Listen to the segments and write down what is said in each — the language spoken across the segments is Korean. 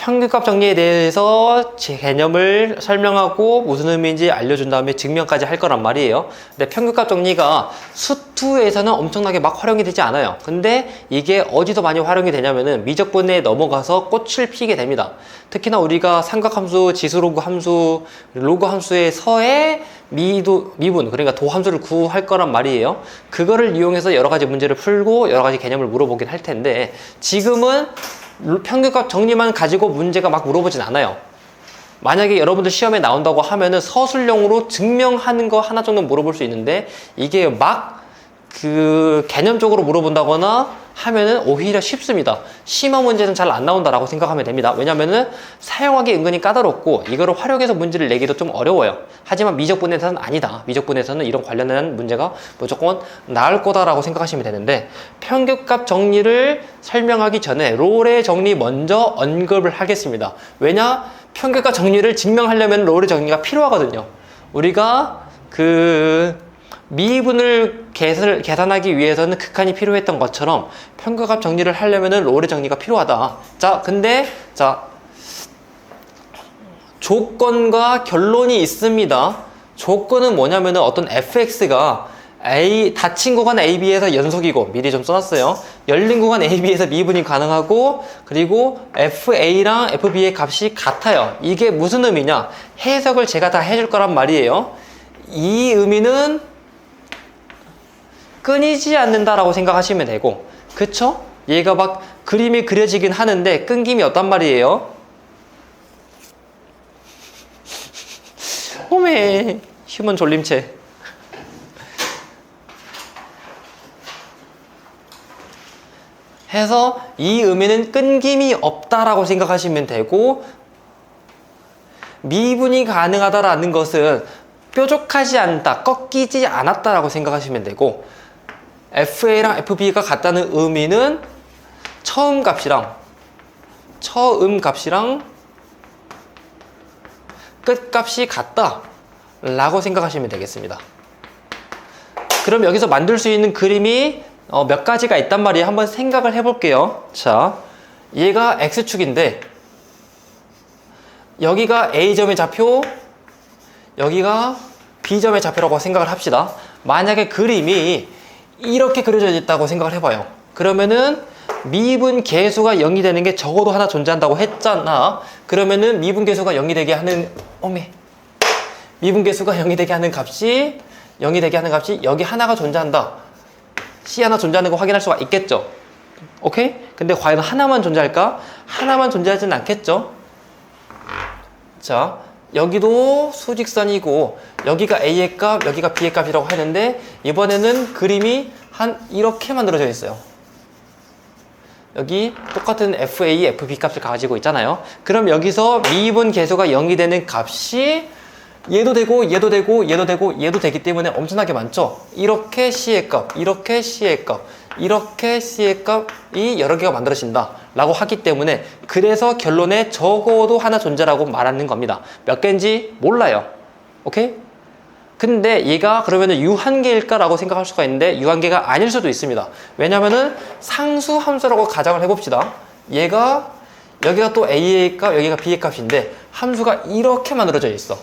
평균값 정리에 대해서 제 개념을 설명하고 무슨 의미인지 알려준 다음에 증명까지 할 거란 말이에요. 근데 평균값 정리가 수투에서는 엄청나게 막 활용이 되지 않아요. 근데 이게 어디서 많이 활용이 되냐면은 미적분에 넘어가서 꽃을 피게 됩니다. 특히나 우리가 삼각함수, 지수로그 함수, 로그 함수에서의 미분, 그러니까 도함수를 구할 거란 말이에요. 그거를 이용해서 여러 가지 문제를 풀고 여러 가지 개념을 물어보긴 할 텐데, 지금은 평균값 정리만 가지고 문제가 막 물어보진 않아요. 만약에 여러분들 시험에 나온다고 하면은 서술형으로 증명하는 거 하나 정도 물어볼 수 있는데, 이게 막 개념적으로 물어본다거나 하면은 오히려 쉽습니다. 심화 문제는 잘 안 나온다라고 생각하면 됩니다. 왜냐면은 사용하기 은근히 까다롭고 이거를 활용해서 문제를 내기도 좀 어려워요. 하지만 미적분에서는 아니다. 미적분에서는 이런 관련된 문제가 무조건 나올 거다라고 생각하시면 되는데, 평균값 정리를 설명하기 전에 롤의 정리 먼저 언급을 하겠습니다. 왜냐? 평균값 정리를 증명하려면 롤의 정리가 필요하거든요. 우리가 미분을 계산하기 위해서는 극한이 필요했던 것처럼 평균값 정리를 하려면 롤의 정리가 필요하다. 근데 조건과 결론이 있습니다. 조건은 뭐냐면은 어떤 fx가 닫힌 구간 AB에서 연속이고, 미리 좀 써놨어요. 열린 구간 AB에서 미분이 가능하고, 그리고 FA랑 FB의 값이 같아요. 이게 무슨 의미냐? 해석을 제가 다 해줄 거란 말이에요. 이 의미는 끊이지 않는다라고 생각하시면 되고, 그쵸? 얘가 막 그림이 그려지긴 하는데 끊김이 없단 말이에요. 오메, 휴먼 졸림체. 해서 이 의미는 끊김이 없다라고 생각하시면 되고, 미분이 가능하다라는 것은 뾰족하지 않다, 꺾이지 않았다라고 생각하시면 되고, FA랑 FB가 같다는 의미는 처음 값이랑 끝값이 같다 라고 생각하시면 되겠습니다. 그럼 여기서 만들 수 있는 그림이 몇 가지가 있단 말이에요. 한번 생각을 해볼게요. 자, 얘가 X축인데 여기가 A점의 좌표, 여기가 B점의 좌표라고 생각을 합시다. 만약에 그림이 이렇게 그려져 있다고 생각을 해봐요. 그러면은 미분 계수가 0이 되는 게 적어도 하나 존재한다고 했잖아. 그러면은 미분 계수가 0이 되게 하는 미분 계수가 0이 되게 하는 값이 여기 하나가 존재한다. C 하나 존재하는 거 확인할 수가 있겠죠. 오케이? 근데 과연 하나만 존재할까? 하나만 존재하지는 않겠죠. 자, 여기도 수직선이고 여기가 A의 값, 여기가 B의 값이라고 하는데, 이번에는 그림이 이렇게 만들어져 있어요. 여기 똑같은 FA, FB 값을 가지고 있잖아요. 그럼 여기서 미분 계수가 0이 되는 값이 얘도 되고 얘도 되고 얘도 되고 얘도 되기 때문에 엄청나게 많죠. 이렇게 C의 값, 이렇게 C의 값, 이렇게 C의 값이 여러 개가 만들어진다 라고 하기 때문에, 그래서 결론에 적어도 하나 존재라고 말하는 겁니다. 몇 개인지 몰라요. 오케이? 근데 얘가 그러면은 유한계일까 라고 생각할 수가 있는데, 유한계가 아닐 수도 있습니다. 왜냐면은 상수 함수라고 가정을 해봅시다. 얘가 여기가 또 A의 값, 여기가 B의 값인데 함수가 이렇게 만들어져 있어.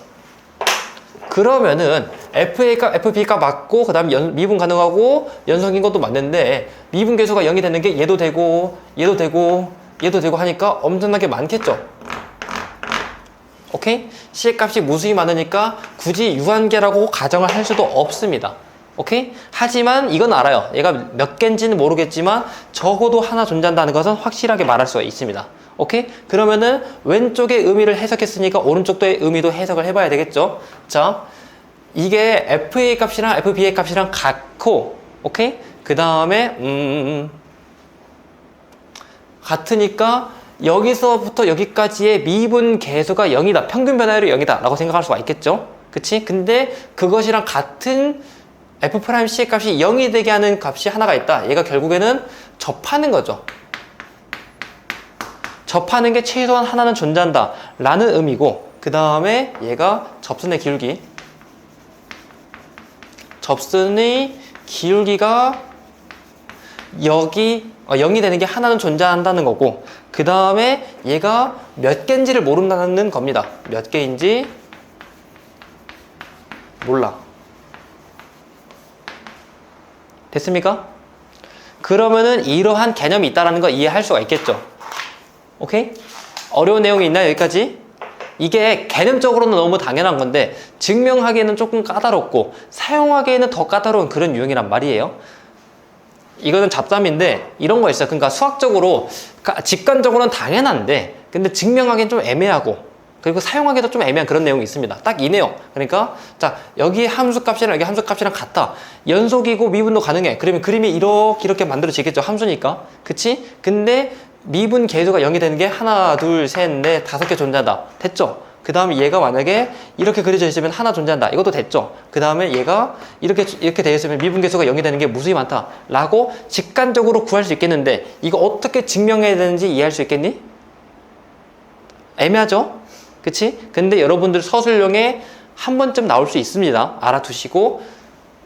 그러면은 FA 값, FB 값 맞고, 그 다음에 미분 가능하고 연속인 것도 맞는데, 미분 계수가 0이 되는 게 얘도 되고 얘도 되고 얘도 되고 하니까 엄청나게 많겠죠. 오케이? C의 값이 무수히 많으니까 굳이 유한계라고 가정을 할 수도 없습니다. 오케이? 하지만 이건 알아요. 얘가 몇 개인지는 모르겠지만 적어도 하나 존재한다는 것은 확실하게 말할 수가 있습니다. 오케이? 그러면은 왼쪽의 의미를 해석했으니까 오른쪽의 의미도 해석을 해봐야 되겠죠. 자, 이게 FA 값이랑 FB의 값이랑 같고, 오케이? 그 다음에 같으니까 여기서부터 여기까지의 미분 계수가 0이다, 평균 변화율이 0이다 라고 생각할 수가 있겠죠. 그치? 근데 그것이랑 같은 F'C의 값이 0이 되게 하는 값이 하나가 있다. 얘가 결국에는 접하는 거죠. 접하는 게 최소한 하나는 존재한다 라는 의미고, 그 다음에 얘가 접선의 기울기, 접선의 기울기가 여기 0이 되는 게 하나는 존재한다는 거고, 그 다음에 얘가 몇 개인지를 모른다는 겁니다. 몇 개인지 몰라. 됐습니까? 그러면은 이러한 개념이 있다는 거 이해할 수가 있겠죠. 오케이? 어려운 내용이 있나요? 여기까지? 이게 개념적으로는 너무 당연한 건데 증명하기에는 조금 까다롭고 사용하기에는 더 까다로운 그런 유형이란 말이에요. 이거는 잡담인데 이런 거 있어요. 그러니까 수학적으로 직관적으로는 당연한데 근데 증명하기엔 좀 애매하고 그리고 사용하기도 좀 애매한 그런 내용이 있습니다. 딱 이 내용. 그러니까 자 여기 함수값이랑 여기 함수값이랑 같아. 연속이고 미분도 가능해. 그러면 그림이 이렇게 만들어지겠죠. 함수니까. 그치? 근데 미분 계수가 0이 되는 게 하나, 둘, 셋, 넷, 5개 존재한다. 됐죠? 그 다음에 얘가 만약에 이렇게 그려져 있으면 하나 존재한다. 이것도 됐죠? 그 다음에 얘가 이렇게 되어 있으면 미분 계수가 0이 되는 게 무수히 많다. 라고 직관적으로 구할 수 있겠는데 이거 어떻게 증명해야 되는지 이해할 수 있겠니? 애매하죠? 그치? 근데 여러분들 서술형에 한 번쯤 나올 수 있습니다. 알아두시고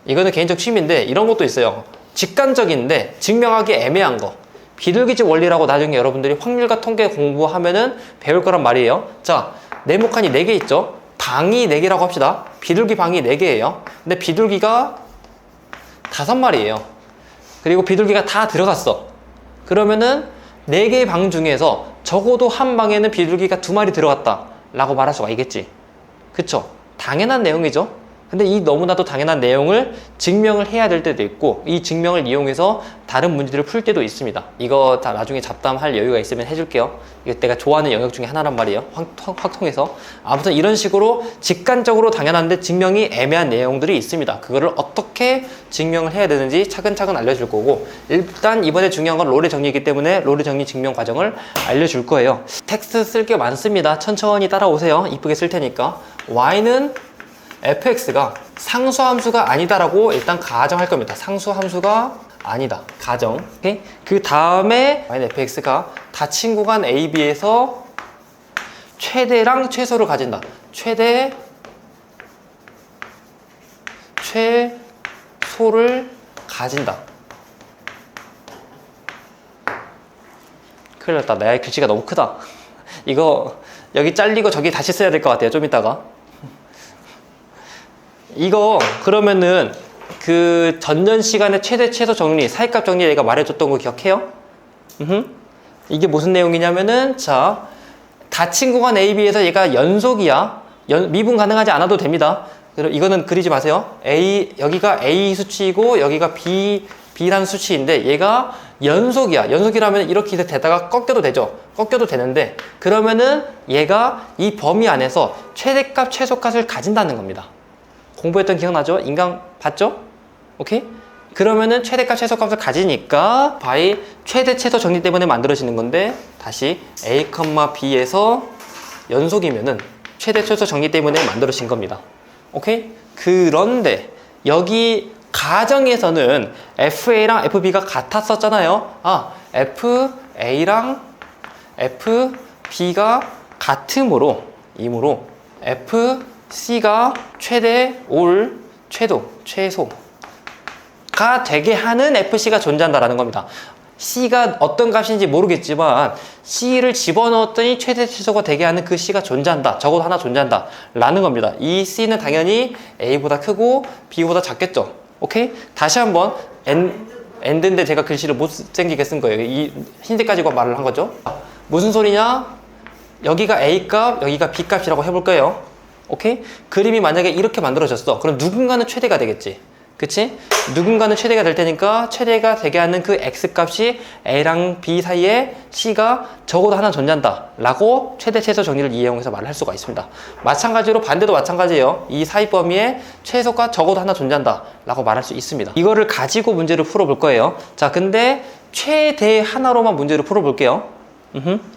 이거는 개인적 취미인데 이런 것도 있어요. 직관적인데 증명하기 애매한 거. 비둘기집 원리라고 나중에 여러분들이 확률과 통계 공부하면은 배울 거란 말이에요. 자, 네모칸이 4개 있죠? 방이 4개라고 합시다. 비둘기 방이 4개예요. 근데 비둘기가 5마리예요. 그리고 비둘기가 다 들어갔어. 그러면은 4개의 방 중에서 적어도 한 방에는 비둘기가 2마리 들어갔다 라고 말할 수가 있겠지. 그쵸? 당연한 내용이죠. 근데 이 너무나도 당연한 내용을 증명을 해야 될 때도 있고 이 증명을 이용해서 다른 문제들을 풀 때도 있습니다. 이거 다 나중에 잡담할 여유가 있으면 해줄게요. 이거 내가 좋아하는 영역 중에 하나란 말이에요. 확통해서. 아무튼 이런 식으로 직관적으로 당연한데 증명이 애매한 내용들이 있습니다. 그거를 어떻게 증명을 해야 되는지 차근차근 알려줄 거고 일단 이번에 중요한 건 롤의 정리이기 때문에 롤의 정리 증명 과정을 알려줄 거예요. 텍스트 쓸 게 많습니다. 천천히 따라오세요. 이쁘게 쓸 테니까. y는 fx가 상수함수가 아니다라고 일단 가정할 겁니다. 상수함수가 아니다. 가정. 오케이? 그 다음에 y는 fx가 닫힌 구간 a, b에서 최대랑 최소를 가진다. 최소를 가진다. 큰일 났다. 내 글씨가 너무 크다. 이거 여기 잘리고 저기 다시 써야 될 것 같아요. 좀 이따가. 이거 그러면은 그 전년 시간의 최대 최소 정리, 사이값 정리 내가 말해줬던 거 기억해요? 이게 무슨 내용이냐면은 자 닫힌 구간 A, B에서 얘가 연속이야. 미분 가능하지 않아도 됩니다. 이거는 그리지 마세요. 여기가 A 수치이고 여기가 B라는 수치인데 얘가 연속이야. 연속이라면 이렇게 되다가 꺾여도 되죠. 꺾여도 되는데 그러면은 얘가 이 범위 안에서 최대값, 최소값을 가진다는 겁니다. 공부했던 기억나죠? 인강 봤죠? 오케이? 그러면은 최대값, 최소값을 가지니까 by 최대, 최소 정리 때문에 만들어지는 건데 다시 a, b에서 연속이면은 최대, 최소 정리 때문에 만들어진 겁니다. 오케이? 그런데 여기 가정에서는 FA랑 FB가 같았었잖아요. FA랑 FB가 같으므로 FC가 최대, 올, 최소가 되게 하는 FC가 존재한다라는 겁니다. C가 어떤 값인지 모르겠지만 C를 집어넣었더니 최대, 최소가 되게 하는 그 C가 존재한다. 적어도 하나 존재한다. 라는 겁니다. 이 C는 당연히 A보다 크고 B보다 작겠죠. 오케이? 다시 한번 엔드인데 제가 글씨를 못생기게 쓴 거예요. 이 흰색 가지고 말을 한 거죠. 무슨 소리냐? 여기가 A 값, 여기가 B 값이라고 해볼 거예요. 오케이? 그림이 만약에 이렇게 만들어졌어. 그럼 누군가는 최대가 되겠지. 그치? 누군가는 최대가 될 테니까 최대가 되게 하는 그 X값이 A랑 B 사이에 C가 적어도 하나 존재한다 라고 최대 최소 정리를 이용해서 말을 할 수가 있습니다. 마찬가지로 반대도 마찬가지예요. 이 사이 범위에 최소가 적어도 하나 존재한다 라고 말할 수 있습니다. 이거를 가지고 문제를 풀어볼 거예요. 자, 근데 최대 하나로만 문제를 풀어볼게요.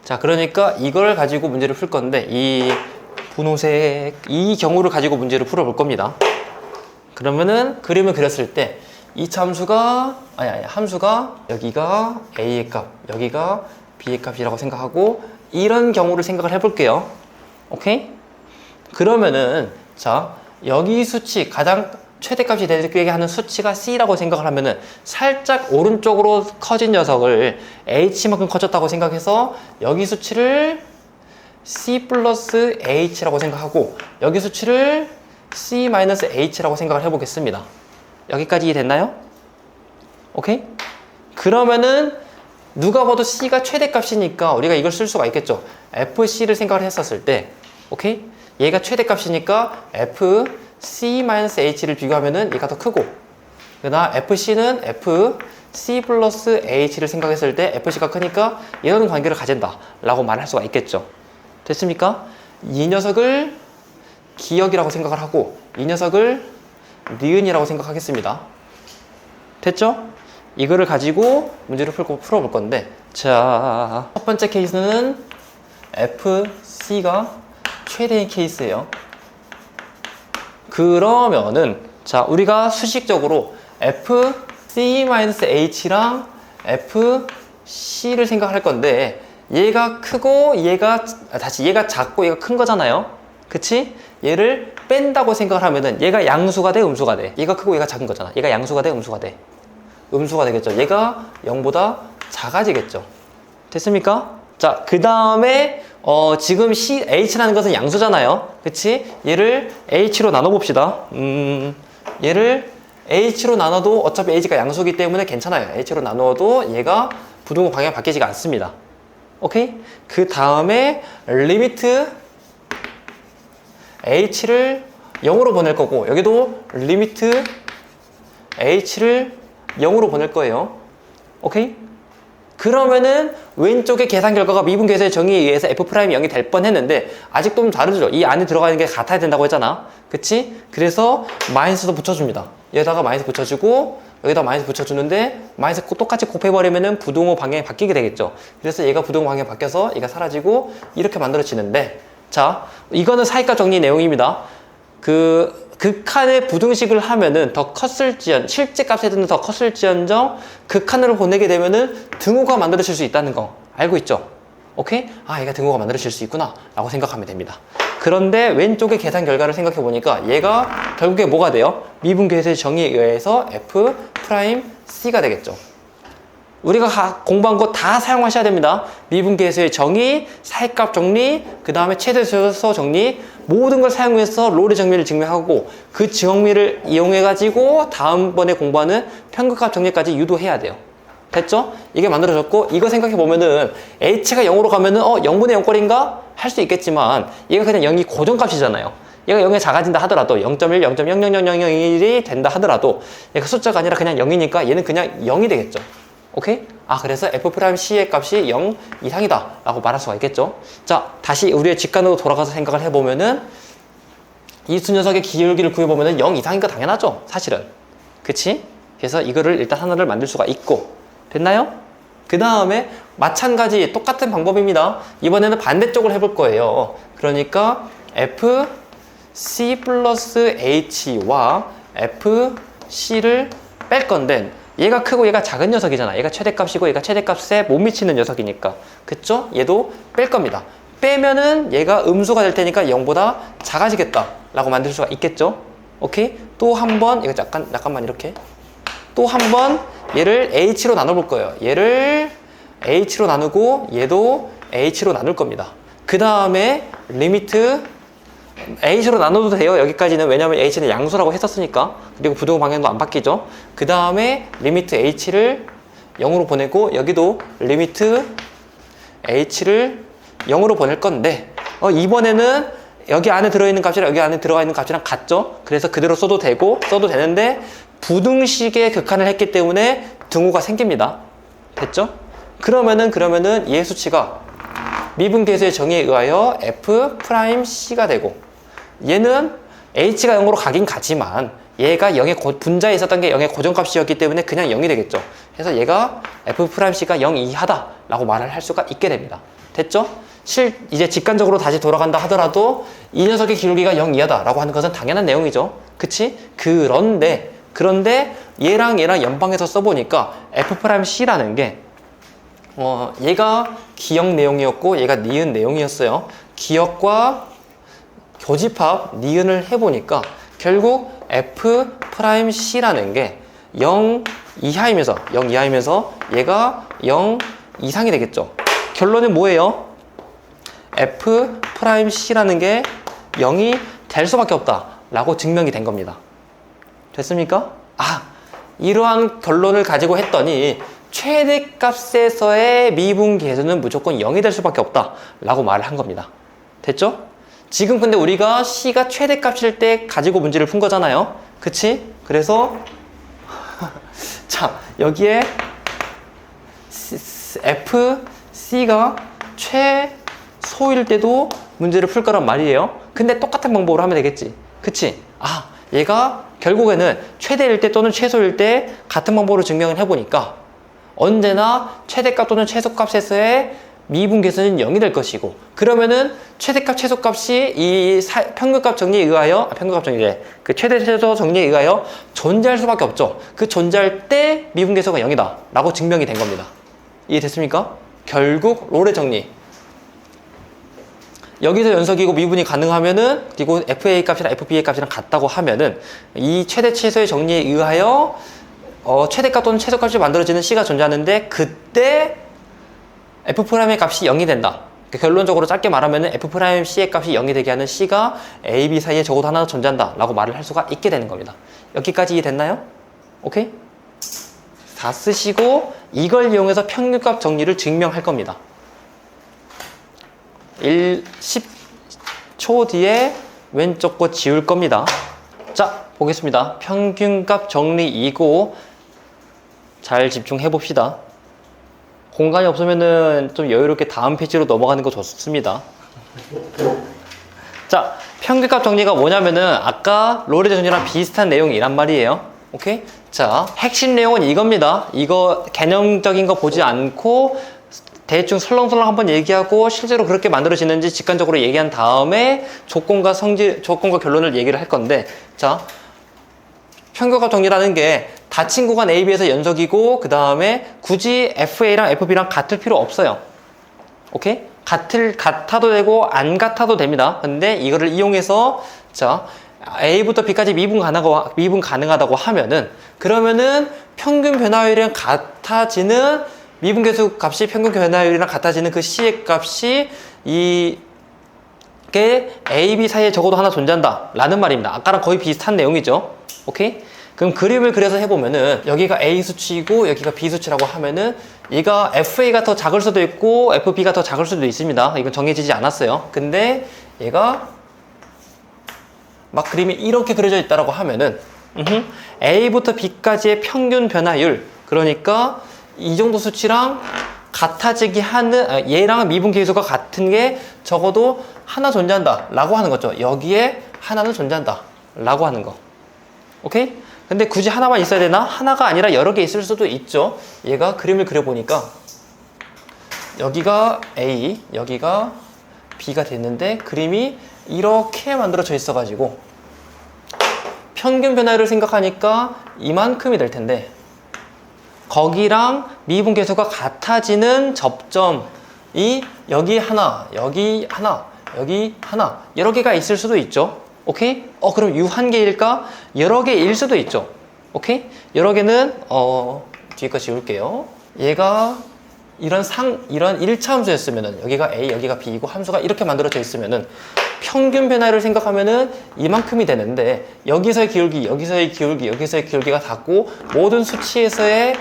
자, 그러니까 이걸 가지고 문제를 풀 건데 이 분홍색 이 경우를 가지고 문제를 풀어볼 겁니다. 그러면은 그림을 그렸을 때 이 함수가 여기가 A의 값, 여기가 B의 값이라고 생각하고 이런 경우를 생각을 해볼게요. 오케이? 그러면은 자 여기 수치 가장 최대값이 되게 하는 수치가 C라고 생각을 하면은 살짝 오른쪽으로 커진 녀석을 H만큼 커졌다고 생각해서 여기 수치를 C 플러스 H라고 생각하고 여기 수치를 C 마이너스 H라고 생각을 해보겠습니다. 여기까지 이해됐나요? 오케이? 그러면은 누가 봐도 C가 최대값이니까 우리가 이걸 쓸 수가 있겠죠. FC를 생각을 했었을 때 오케이? 얘가 최대값이니까 FC-H를 비교하면은 얘가 더 크고 그 다음 FC는 FC 플러스 H를 생각했을 때 FC가 크니까 이런 관계를 가진다 라고 말할 수가 있겠죠. 됐습니까? 이 녀석을 기역이라고 생각을 하고 이 녀석을 니은이라고 생각하겠습니다. 됐죠? 이거를 가지고 문제를 풀어볼 건데 자, 첫 번째 케이스는 FC가 최대인 케이스예요. 그러면은 자, 우리가 수식적으로 FC-H랑 FC를 생각할 건데 얘가 크고 얘가 작고 얘가 큰 거잖아요. 그치? 얘를 뺀다고 생각을 하면은 얘가 양수가 돼, 음수가 돼. 얘가 크고 얘가 작은 거잖아. 얘가 양수가 돼, 음수가 돼. 음수가 되겠죠. 얘가 0보다 작아지겠죠. 됐습니까? 자, 그 다음에 지금 H라는 것은 양수잖아요. 그치? 얘를 H로 나눠봅시다. 얘를 H로 나눠도 어차피 H가 양수이기 때문에 괜찮아요. H로 나누어도 얘가 부등호 방향이 바뀌지가 않습니다. 오케이? 그 다음에 리미트 H를 0으로 보낼 거고 여기도 리미트 H를 0으로 보낼 거예요. 오케이? 그러면은 왼쪽의 계산 결과가 미분계수의 정의에 의해서 F'이 0이 될 뻔했는데 아직도 좀 다르죠. 이 안에 들어가 있는 게 같아야 된다고 했잖아. 그치? 그래서 마이너스도 붙여줍니다. 여기다가 마이너스 붙여주고 여기다 마이너스 붙여주는데 마이너스 똑같이 곱해버리면은 부등호 방향이 바뀌게 되겠죠. 그래서 얘가 부등호 방향이 바뀌어서 얘가 사라지고 이렇게 만들어지는데 자, 이거는 사이값 정리 내용입니다. 극한의 부등식을 하면은 더 컸을지언, 실제 값에 드는 더 컸을지언정 극한으로 보내게 되면은 등호가 만들어질 수 있다는 거 알고 있죠? 오케이? 아, 얘가 등호가 만들어질 수 있구나 라고 생각하면 됩니다. 그런데 왼쪽의 계산 결과를 생각해 보니까 얘가 결국에 뭐가 돼요? 미분계수의 정의에 의해서 F'C가 되겠죠. 우리가 공부한 거 다 사용하셔야 됩니다. 미분계수의 정의, 사이값 정리, 그 다음에 최대수소 정리 모든 걸 사용해서 롤의 정리를 증명하고 그 정리를 이용해 가지고 다음번에 공부하는 편극값 정리까지 유도해야 돼요. 됐죠? 이게 만들어졌고 이거 생각해 보면은 H가 0으로 가면은 0분의 0꼴인가? 할 수 있겠지만 얘가 그냥 0이 고정값이잖아요. 얘가 0에 작아진다 하더라도 0.1, 0.00001이 된다 하더라도 얘가 숫자가 아니라 그냥 0이니까 얘는 그냥 0이 되겠죠. 오케이? 아, 그래서 F'C의 값이 0 이상이다 라고 말할 수가 있겠죠. 자, 다시 우리의 직관으로 돌아가서 생각을 해보면은 이 두 녀석의 기울기를 구해보면은 0 이상인 거 당연하죠, 사실은. 그치? 그래서 이거를 일단 하나를 만들 수가 있고 됐나요? 그 다음에 마찬가지 똑같은 방법입니다. 이번에는 반대쪽을 해볼 거예요. 그러니까 FC 플러스 H와 FC를 뺄 건데 얘가 크고 얘가 작은 녀석이잖아. 얘가 최대값이고 얘가 최대값에 못 미치는 녀석이니까. 그쵸? 얘도 뺄 겁니다. 빼면은 얘가 음수가 될 테니까 0보다 작아지겠다 라고 만들 수가 있겠죠? 오케이? 또 한 번, 이거 잠깐만 이렇게. 또 한 번 얘를 H로 나눠볼 거예요. 얘를 H로 나누고 얘도 H로 나눌 겁니다. 그 다음에 리미트 H로 나눠도 돼요. 여기까지는. 왜냐면 H는 양수라고 했었으니까. 그리고 부등호 방향도 안 바뀌죠. 그 다음에 리미트 H를 0으로 보내고 여기도 리미트 H를 0으로 보낼 건데 이번에는 여기 안에 들어있는 값이랑 여기 안에 들어가 있는 값이랑 같죠. 그래서 그대로 써도 되는데 부등식의 극한을 했기 때문에 등호가 생깁니다. 됐죠? 그러면은 얘의 수치가 미분계수의 정의에 의하여 F'C가 되고 얘는 H가 0으로 가긴 가지만 얘가 0의 분자에 있었던 게 0의 고정값이었기 때문에 그냥 0이 되겠죠. 그래서 얘가 F'C가 0 이하다 라고 말을 할 수가 있게 됩니다. 됐죠? 이제 직관적으로 다시 돌아간다 하더라도 이 녀석의 기울기가 0 이하다 라고 하는 것은 당연한 내용이죠. 그치? 그런데 얘랑 연방해서 써보니까 F'C라는 게 얘가 기역 내용이었고 얘가 니은 내용이었어요. 기역과 교집합 니은을 해보니까 결국 F'C라는 게 0 이하이면서 얘가 0 이상이 되겠죠. 결론은 뭐예요? F'C라는 게 0이 될 수밖에 없다 라고 증명이 된 겁니다. 됐습니까? 이러한 결론을 가지고 했더니 최대값에서의 미분계수는 무조건 0이 될 수밖에 없다 라고 말을 한 겁니다. 됐죠? 지금 근데 우리가 C가 최대값일 때 가지고 문제를 푼 거잖아요. 그치? 그래서 자, 여기에 FC가 최소일 때도 문제를 풀 거란 말이에요. 근데 똑같은 방법으로 하면 되겠지. 그치? 얘가 결국에는 최대일 때 또는 최소일 때 같은 방법으로 증명을 해보니까 언제나 최대값 또는 최소값에서의 미분계수는 0이 될 것이고, 그러면은 최대값 최소값이 이 평균값 정리에 의하여 그 최대 최소 정리에 의하여 존재할 수밖에 없죠. 그 존재할 때 미분계수가 0이다 라고 증명이 된 겁니다. 이해됐습니까? 결국 롤의 정리, 여기서 연속이고 미분이 가능하면은, 그리고 FA 값이랑 FBA 값이랑 같다고 하면은 이 최대 최소의 정리에 의하여 최대값 또는 최소값이 만들어지는 C가 존재하는데, 그때 F'의 값이 0이 된다. 그러니까 결론적으로 짧게 말하면은 F'C의 값이 0이 되게 하는 C가 A, B 사이에 적어도 하나 존재한다 라고 말을 할 수가 있게 되는 겁니다. 여기까지 이해됐나요? 오케이? 다 쓰시고 이걸 이용해서 평균값 정리를 증명할 겁니다. 10초 뒤에 왼쪽 거 지울 겁니다. 자, 보겠습니다. 평균값 정리이고 잘 집중해 봅시다. 공간이 없으면은 좀 여유롭게 다음 페이지로 넘어가는 거 좋습니다. 자, 평균값 정리가 뭐냐면은 아까 롤의 정리랑 비슷한 내용이란 말이에요. 오케이? 자, 핵심 내용은 이겁니다. 이거 개념적인 거 보지 않고 대충 설렁설렁 한번 얘기하고 실제로 그렇게 만들어지는지 직관적으로 얘기한 다음에 조건과 결론을 얘기를 할 건데, 자, 평균값 정리라는 게 닫힌 구간 AB에서 연속이고, 그 다음에 굳이 FA랑 FB랑 같을 필요 없어요. 오케이? 같아도 되고 안 같아도 됩니다. 근데 이거를 이용해서 자, A부터 B까지 미분 가능하다고 하면은, 그러면은 평균 변화율이랑 같아지는 미분계수 값이 평균 변화율이랑 같아지는 그 C의 값이 이게 A, B 사이에 적어도 하나 존재한다 라는 말입니다. 아까랑 거의 비슷한 내용이죠. 오케이? 그럼 그림을 그려서 해보면은 여기가 A 수치이고 여기가 B 수치라고 하면은 얘가 FA가 더 작을 수도 있고 FB가 더 작을 수도 있습니다. 이건 정해지지 않았어요. 근데 얘가 막 그림이 이렇게 그려져 있다라고 하면은 A부터 B까지의 평균 변화율, 그러니까 이 정도 수치랑 같아지게 하는, 얘랑 미분계수가 같은 게 적어도 하나 존재한다 라고 하는 거죠. 여기에 하나는 존재한다 라고 하는 거. 오케이? 근데 굳이 하나만 있어야 되나? 하나가 아니라 여러 개 있을 수도 있죠. 얘가 그림을 그려보니까 여기가 A, 여기가 B가 됐는데 그림이 이렇게 만들어져 있어가지고 평균 변화율을 생각하니까 이만큼이 될 텐데, 거기랑 미분계수가 같아지는 접점이 여기 하나, 여기 하나, 여기 하나, 여러 개가 있을 수도 있죠. 오케이? 그럼 U 한 개일까? 여러 개일 수도 있죠. 오케이? 여러 개는 뒤에 거 지울게요. 얘가 이런 1차 함수였으면은 여기가 A, 여기가 B이고 함수가 이렇게 만들어져 있으면은 평균 변화를 생각하면은 이만큼이 되는데, 여기서의 기울기, 여기서의 기울기, 여기서의 기울기가 같고 모든 수치에서의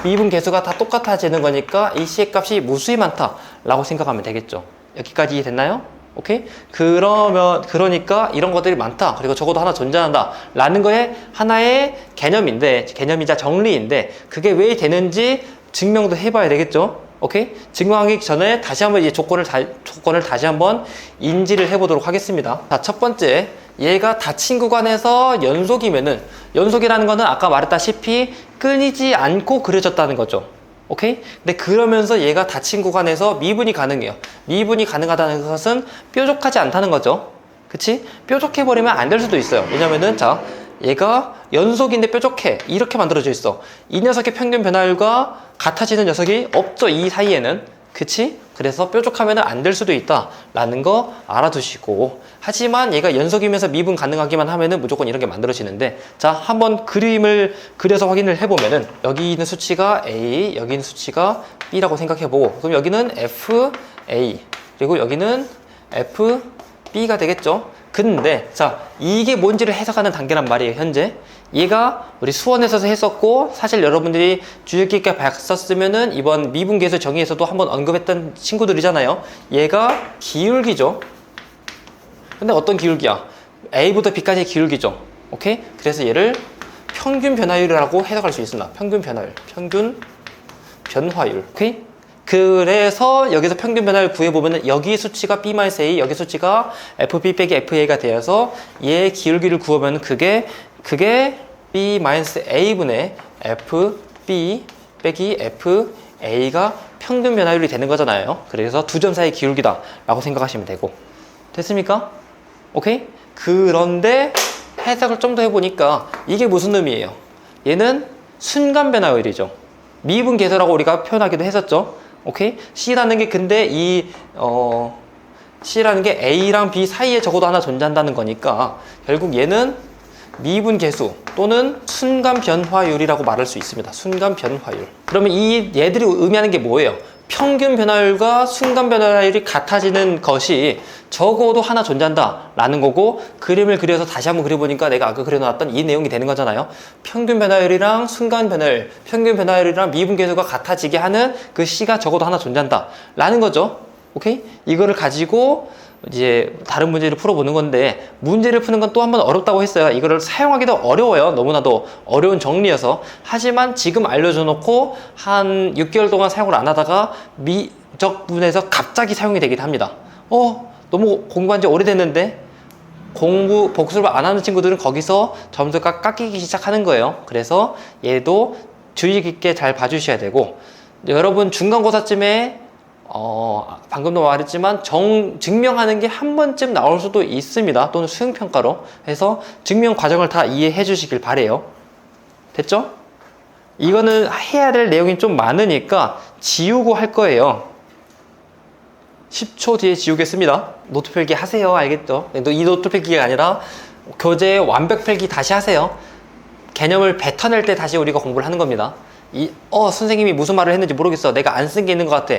미분 계수가 다 똑같아지는 거니까 이 C의 값이 무수히 많다 라고 생각하면 되겠죠. 여기까지 됐나요? 오케이? 그러니까 이런 것들이 많다, 그리고 적어도 하나 존재한다 라는 거에 하나의 개념이자 정리인데, 그게 왜 되는지 증명도 해봐야 되겠죠. 오케이? 증명하기 전에 다시 한번 이 조건을 다시 한번 인지를 해보도록 하겠습니다. 자, 첫 번째, 얘가 닫힌 구간에서 연속이면은, 연속이라는 거는 아까 말했다시피 끊이지 않고 그려졌다는 거죠. 오케이? 근데 그러면서 얘가 닫힌 구간에서 미분이 가능해요. 미분이 가능하다는 것은 뾰족하지 않다는 거죠. 그치? 뾰족해버리면 안 될 수도 있어요. 왜냐면은, 자, 얘가 연속인데 뾰족해, 이렇게 만들어져 있어. 이 녀석의 평균 변화율과 같아지는 녀석이 없죠, 이 사이에는. 그치? 그래서 뾰족하면 안 될 수도 있다 라는 거 알아두시고, 하지만 얘가 연속이면서 미분 가능하기만 하면은 무조건 이런 게 만들어지는데, 자, 한번 그림을 그려서 확인을 해보면은 여기 있는 수치가 A, 여기 있는 수치가 B라고 생각해보고, 그럼 여기는 FA 그리고 여기는 FB가 되겠죠. 근데 자, 이게 뭔지를 해석하는 단계란 말이에요. 현재 얘가 우리 수원에서도 했었고, 사실 여러분들이 주의 깊게 봤었으면은 이번 미분계수 정의에서도 한번 언급했던 친구들이잖아요. 얘가 기울기죠. 근데 어떤 기울기야? A부터 B까지의 기울기죠. 오케이? 그래서 얘를 평균 변화율이라고 해석할 수 있습니다. 평균 변화율, 평균 변화율. 오케이? 그래서 여기서 평균 변화를 구해보면 여기 수치가 B-A, 여기 수치가 FB 빼기 FA가 되어서 얘 기울기를 구하면 그게 B-A분의 FB 빼기 FA가 평균 변화율이 되는 거잖아요. 그래서 두 점 사이 기울기다 라고 생각하시면 되고, 됐습니까? 오케이? 그런데 해석을 좀 더 해보니까 이게 무슨 의미예요? 얘는 순간 변화율이죠. 미분 계수라고 우리가 표현하기도 했었죠. 오케이? C라는 게 근데 C라는 게 A랑 B 사이에 적어도 하나 존재한다는 거니까 결국 얘는 미분 계수 또는 순간 변화율이라고 말할 수 있습니다. 순간 변화율. 그러면 얘들이 의미하는 게 뭐예요? 평균 변화율과 순간 변화율이 같아지는 것이 적어도 하나 존재한다 라는 거고, 그림을 그려서 다시 한번 그려보니까 내가 아까 그려놨던 이 내용이 되는 거잖아요. 평균 변화율이랑 순간 변화율, 평균 변화율이랑 미분 계수가 같아지게 하는 그 C가 적어도 하나 존재한다 라는 거죠. 오케이? 이거를 가지고 이제 다른 문제를 풀어보는 건데, 문제를 푸는 건 또 한 번 어렵다고 했어요. 이거를 사용하기도 어려워요. 너무나도 어려운 정리여서. 하지만 지금 알려줘 놓고 한 6개월 동안 사용을 안 하다가 미적 분에서 갑자기 사용이 되긴 합니다. 너무 공부한 지 오래됐는데 복습을 안 하는 친구들은 거기서 점수가 깎이기 시작하는 거예요. 그래서 얘도 주의 깊게 잘 봐주셔야 되고, 여러분 중간고사쯤에 방금도 말했지만 증명하는 게 한 번쯤 나올 수도 있습니다. 또는 수행평가로 해서 증명 과정을 다 이해해 주시길 바래요. 됐죠? 이거는 해야 될 내용이 좀 많으니까 지우고 할 거예요. 10초 뒤에 지우겠습니다. 노트 필기 하세요. 알겠죠? 이 노트 필기가 아니라 교재 완벽 필기 다시 하세요. 개념을 뱉어낼 때 다시 우리가 공부를 하는 겁니다. 선생님이 무슨 말을 했는지 모르겠어. 내가 안 쓴 게 있는 것 같아.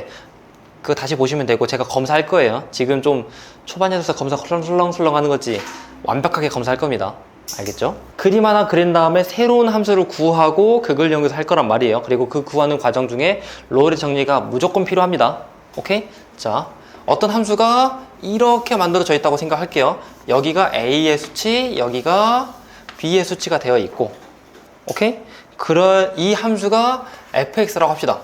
그거 다시 보시면 되고, 제가 검사할 거예요. 지금 좀 초반이라서 검사 설렁설렁 하는 거지 완벽하게 검사할 겁니다. 알겠죠? 그림 하나 그린 다음에 새로운 함수를 구하고 그걸 이용해서 할 거란 말이에요. 그리고 그 구하는 과정 중에 로열의 정리가 무조건 필요합니다. 오케이? 자, 어떤 함수가 이렇게 만들어져 있다고 생각할게요. 여기가 A의 수치, 여기가 B의 수치가 되어 있고, 오케이? 이 함수가 fx라고 합시다.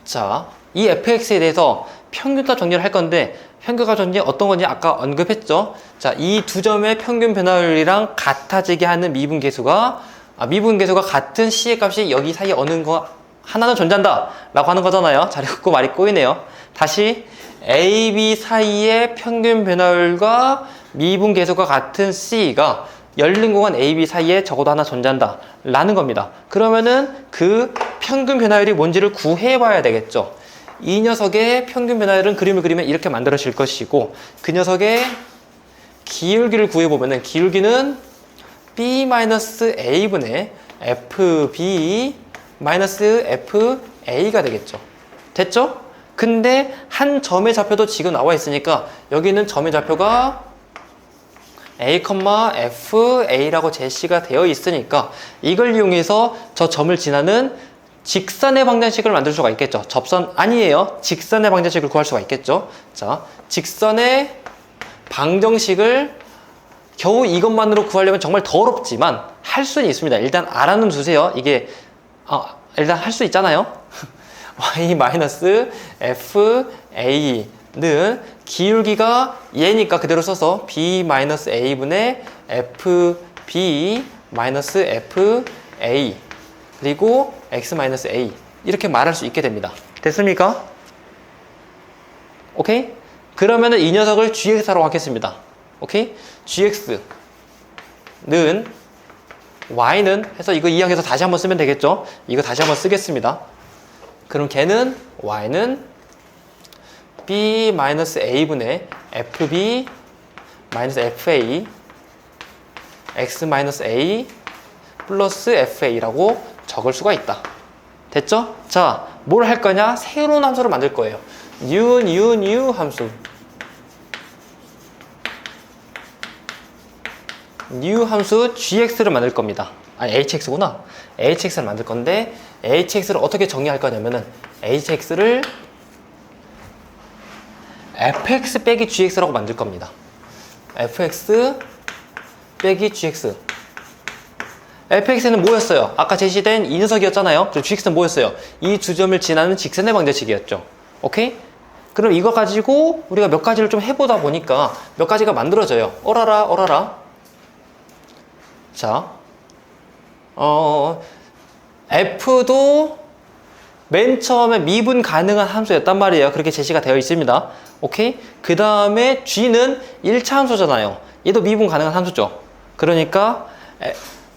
자, 이 fx에 대해서 평균값 정리를 할 건데, 평균값 정리 어떤 건지 아까 언급했죠. 자, 이 두 점의 평균 변화율이랑 같아지게 하는 미분계수가 같은 C의 값이 여기 사이에 어느 거 하나는 존재한다 라고 하는 거잖아요. 잘 읽고 말이 꼬이네요. 다시 A, B 사이의 평균 변화율과 미분계수가 같은 C가 열린 공간 A, B 사이에 적어도 하나 존재한다 라는 겁니다. 그러면은 그 평균 변화율이 뭔지를 구해봐야 되겠죠. 이 녀석의 평균 변화율은 그림을 그리면 이렇게 만들어질 것이고, 그 녀석의 기울기를 구해보면은 기울기는 B-A분의 FB-FA가 되겠죠. 됐죠? 근데 한 점의 좌표도 지금 나와 있으니까 여기는 점의 좌표가 A, FA라고 제시가 되어 있으니까 이걸 이용해서 저 점을 지나는 직선의 방정식을 만들 수가 있겠죠. 접선 아니에요. 직선의 방정식을 구할 수가 있겠죠. 자, 직선의 방정식을 겨우 이것만으로 구하려면 정말 더럽지만 할 수는 있습니다. 일단 알아는 두세요. 이게 일단 할 수 있잖아요. y-FA는 기울기가 얘니까 그대로 써서 B-A분의 FB-FA 그리고 X-A 이렇게 말할 수 있게 됩니다. 됐습니까? 오케이? 그러면은 이 녀석을 GX로 하겠습니다. 오케이? GX는 Y는 해서 이거 이항해서 다시 한번 쓰면 되겠죠? 이거 다시 한번 쓰겠습니다. 그럼 걔는 Y는 b-a분의 fb 마이너스 fa x-a 플러스 fa라고 적을 수가 있다. 됐죠? 자, 뭘 할 거냐? 새로운 함수를 만들 거예요. new 함수. new 함수 gx를 만들 겁니다. 아니, hx구나. hx를 만들 건데, hx를 어떻게 정리할 거냐면은, hx를 fx 빼기 gx라고 만들 겁니다. fx 빼기 gx. fx는 뭐였어요? 아까 제시된 이 녀석이었잖아요. 그리고 gx는 뭐였어요? 이 두 점을 지나는 직선의 방정식이었죠. 오케이? 그럼 이거 가지고 우리가 몇 가지를 좀 해보다 보니까 몇 가지가 만들어져요. 어라라, 어라라. 자, f도 맨 처음에 미분 가능한 함수였단 말이에요. 그렇게 제시가 되어 있습니다. 오케이? 그 다음에 g는 1차 함수잖아요. 얘도 미분 가능한 함수죠. 그러니까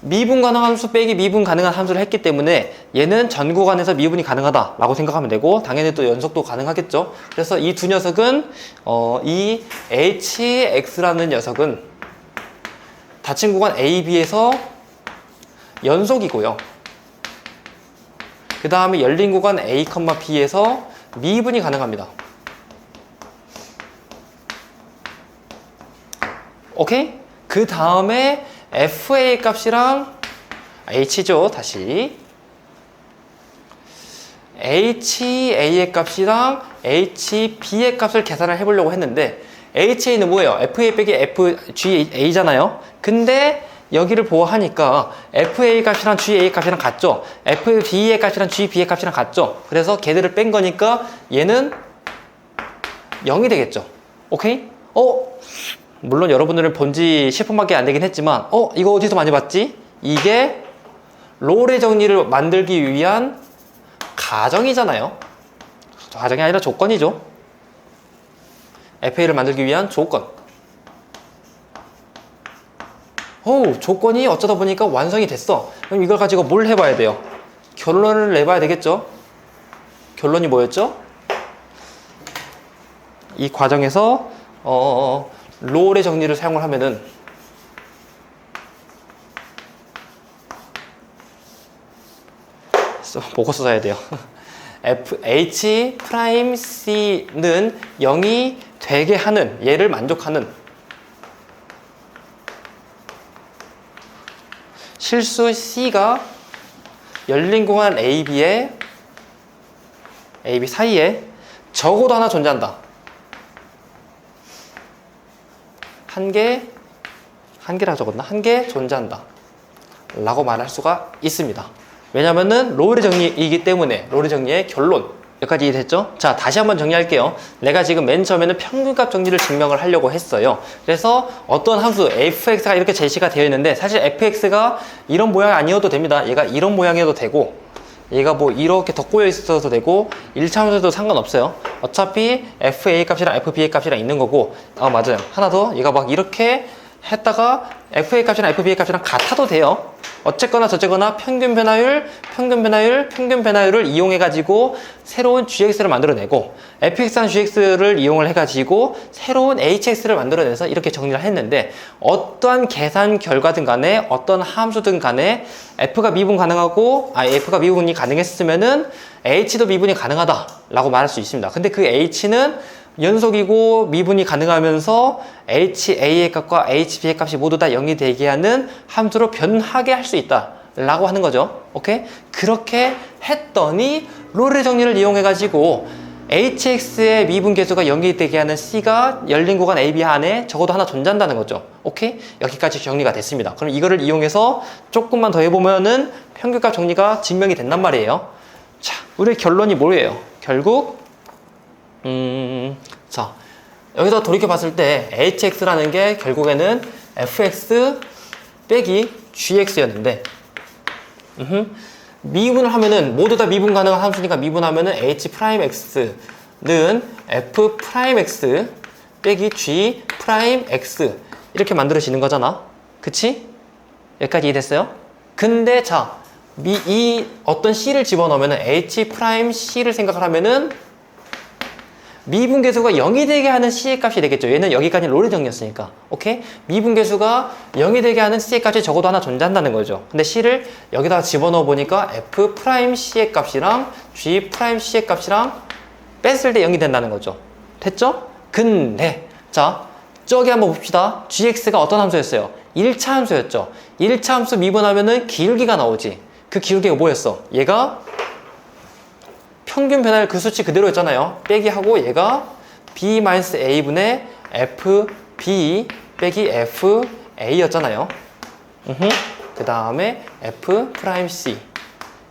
미분 가능한 함수 빼기 미분 가능한 함수를 했기 때문에 얘는 전 구간에서 미분이 가능하다라고 생각하면 되고, 당연히 또 연속도 가능하겠죠. 그래서 이 두 녀석은 이 hx라는 녀석은 닫힌 구간 a, b에서 연속이고요. 그 다음에 열린 구간 a, b에서 미분이 가능합니다. 오케이? 그 다음에 fa 값이랑 h죠. 다시 ha의 값이랑 hb의 값을 계산을 해보려고 했는데, ha는 뭐예요? fa 빼기 fga잖아요. 근데 여기를 보호하니까 fa 값이랑 ga 값이랑 같죠? fb의 값이랑 gb의 값이랑 같죠? 그래서 걔들을 뺀 거니까 얘는 0이 되겠죠. 오케이? 물론 여러분들은 본지 10분밖에 안 되긴 했지만, 이거 어디서 많이 봤지? 이게 롤의 정리를 만들기 위한 가정이잖아요. 가정이 아니라 조건이죠. FA를 만들기 위한 조건. 조건이 어쩌다 보니까 완성이 됐어. 그럼 이걸 가지고 뭘 해봐야 돼요? 결론을 내봐야 되겠죠? 결론이 뭐였죠? 이 과정에서 롤의 정리를 사용을 하면은 보고 써야 돼요. H'C는 0이 되게 하는, 얘를 만족하는 실수 C가 열린 공간 AB 사이에 적어도 하나 존재한다. 한 개라 적었나? 한 개 존재한다 라고 말할 수가 있습니다. 왜냐면은 롤의 정리이기 때문에. 롤의 정리의 결론. 여기까지 이해됐죠? 자, 다시 한번 정리할게요. 내가 지금 맨 처음에는 평균값 정리를 증명을 하려고 했어요. 그래서 어떤 함수 fx가 이렇게 제시가 되어 있는데, 사실 fx가 이런 모양이 아니어도 됩니다. 얘가 이런 모양이어도 되고, 얘가 뭐 이렇게 덧꼬여 있어도 되고, 1차 함수도 상관없어요. 어차피 fa 값이랑 fb의 값이랑 있는 거고, 맞아요. 하나 더, 얘가 막 이렇게 했다가 fa 값이랑 fb의 값이랑 같아도 돼요. 어쨌거나 저쨌거나 평균 변화율을 이용해가지고 새로운 gx를 만들어내고, fx랑 gx를 이용을 해가지고 새로운 hx를 만들어내서 이렇게 정리를 했는데, 어떠한 계산 결과든 간에 어떤 함수든 간에 f가 미분 가능하고, f가 미분이 가능했으면은 h도 미분이 가능하다 라고 말할 수 있습니다. 근데 그 h는 연속이고 미분이 가능하면서 HA의 값과 HB의 값이 모두 다 0이 되게 하는 함수로 변하게 할 수 있다 라고 하는 거죠. 오케이? 그렇게 했더니 롤의 정리를 이용해 가지고 HX의 미분 계수가 0이 되게 하는 C가 열린 구간 AB 안에 적어도 하나 존재한다는 거죠. 오케이? 여기까지 정리가 됐습니다. 그럼 이거를 이용해서 조금만 더 해보면은 평균값 정리가 증명이 된단 말이에요. 자, 우리의 결론이 뭐예요? 결국 자, 여기서 돌이켜 봤을 때 hx라는 게 결국에는 fx 빼기 gx였는데, 미분을 하면은 모두 다 미분 가능한 함수니까 미분하면은 h'x는 f'x 빼기 g'x 이렇게 만들어지는 거잖아. 그치? 여기까지 이해됐어요? 근데 자, 이 어떤 c를 집어넣으면은 h'c를 생각을 하면은 미분계수가 0이 되게 하는 C의 값이 되겠죠. 얘는 여기까지 롤의 정리였으니까. 오케이? 미분계수가 0이 되게 하는 C의 값이 적어도 하나 존재한다는 거죠. 근데 C를 여기다가 집어넣어 보니까 F'C의 값이랑 G'C의 값이랑 뺐을 때 0이 된다는 거죠. 됐죠? 근데 자, 저기 한번 봅시다. gx가 어떤 함수였어요? 1차 함수였죠. 1차 함수 미분하면은 기울기가 나오지. 그 기울기가 뭐였어? 얘가 평균 변화율 그 수치 그대로였잖아요. 빼기 하고 얘가 b-a분의 fb 빼기 fa였잖아요. 그 다음에 f'c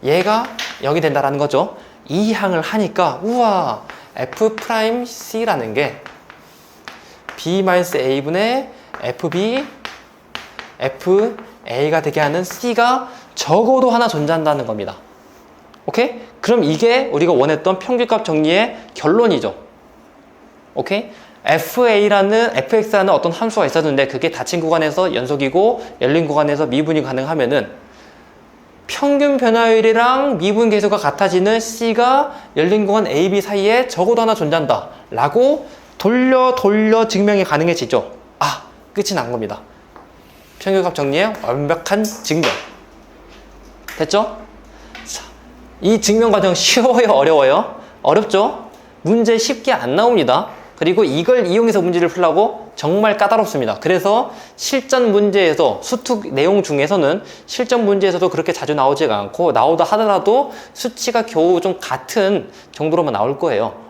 얘가 0이 된다라는 거죠. 이 항을 하니까 우와 f'c라는 게 b-a분의 fb fa가 되게 하는 c가 적어도 하나 존재한다는 겁니다. 오케이? 그럼 이게 우리가 원했던 평균값 정리의 결론이죠. 오케이? fx라는 어떤 함수가 있었는데 그게 닫힌 구간에서 연속이고 열린 구간에서 미분이 가능하면은 평균 변화율이랑 미분 계수가 같아지는 c가 열린 구간 a, b 사이에 적어도 하나 존재한다 라고 돌려 증명이 가능해지죠. 아, 끝이 난 겁니다. 평균값 정리의 완벽한 증명. 됐죠? 자, 이 증명 과정 쉬워요? 어려워요? 어렵죠? 문제 쉽게 안 나옵니다. 그리고 이걸 이용해서 문제를 풀라고 정말 까다롭습니다. 그래서 실전 문제에서 수투 내용 중에서는 실전 문제에서도 그렇게 자주 나오지가 않고 나오다 하더라도 수치가 겨우 좀 같은 정도로만 나올 거예요.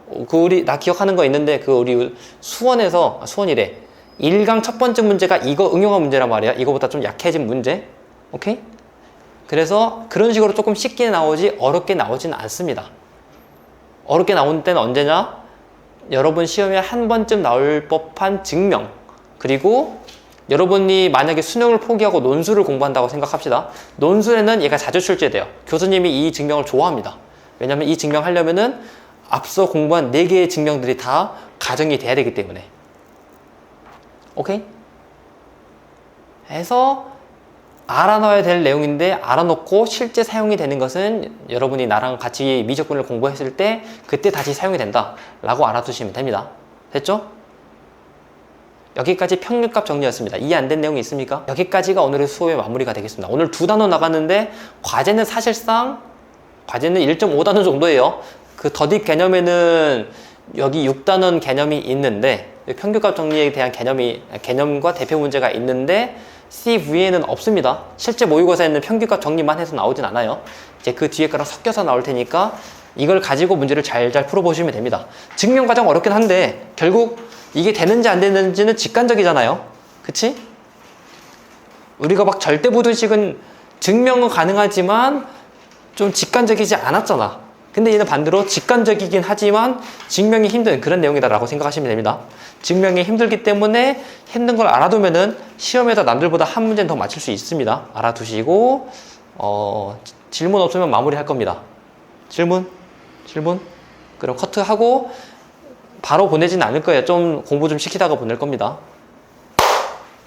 나 기억하는 거 있는데 우리 수원이래. 1강 첫 번째 문제가 이거 응용한 문제란 말이야. 이거보다 좀 약해진 문제. 오케이? 그래서 그런 식으로 조금 쉽게 나오지 어렵게 나오지는 않습니다. 어렵게 나오는 때는 언제냐? 여러분 시험에 한 번쯤 나올 법한 증명, 그리고 여러분이 만약에 수능을 포기하고 논술을 공부한다고 생각합시다. 논술에는 얘가 자주 출제돼요. 교수님이 이 증명을 좋아합니다. 왜냐면 이 증명하려면은 앞서 공부한 4개의 증명들이 다 가정이 돼야 되기 때문에. 오케이? 해서 알아놔야 될 내용인데 알아놓고 실제 사용이 되는 것은 여러분이 나랑 같이 미적분을 공부했을 때 그때 다시 사용이 된다 라고 알아두시면 됩니다. 됐죠? 여기까지 평균값 정리였습니다. 이해 안 된 내용이 있습니까? 여기까지가 오늘의 수업의 마무리가 되겠습니다. 오늘 2단원 나갔는데 과제는 사실상 1.5단원 정도예요. 그 더딥 개념에는 여기 6단원 개념이 있는데 평균값 정리에 대한 개념과 대표 문제가 있는데 CV에는 없습니다. 실제 모의고사에는 평균값 정리만 해서 나오진 않아요. 이제 그 뒤에 거랑 섞여서 나올 테니까 이걸 가지고 문제를 잘 풀어보시면 됩니다. 증명 과정 어렵긴 한데 결국 이게 되는지 안 되는지는 직관적이잖아요. 그치? 우리가 막 절대부등식은 증명은 가능하지만 좀 직관적이지 않았잖아. 근데 얘는 반대로 직관적이긴 하지만 증명이 힘든 그런 내용이다라고 생각하시면 됩니다. 증명이 힘들기 때문에 힘든 걸 알아두면은 시험에서 남들보다 한 문제는 더 맞출 수 있습니다. 알아두시고 질문 없으면 마무리할 겁니다. 질문? 그럼 커트하고 바로 보내지는 않을 거예요. 좀 공부 좀 시키다가 보낼 겁니다.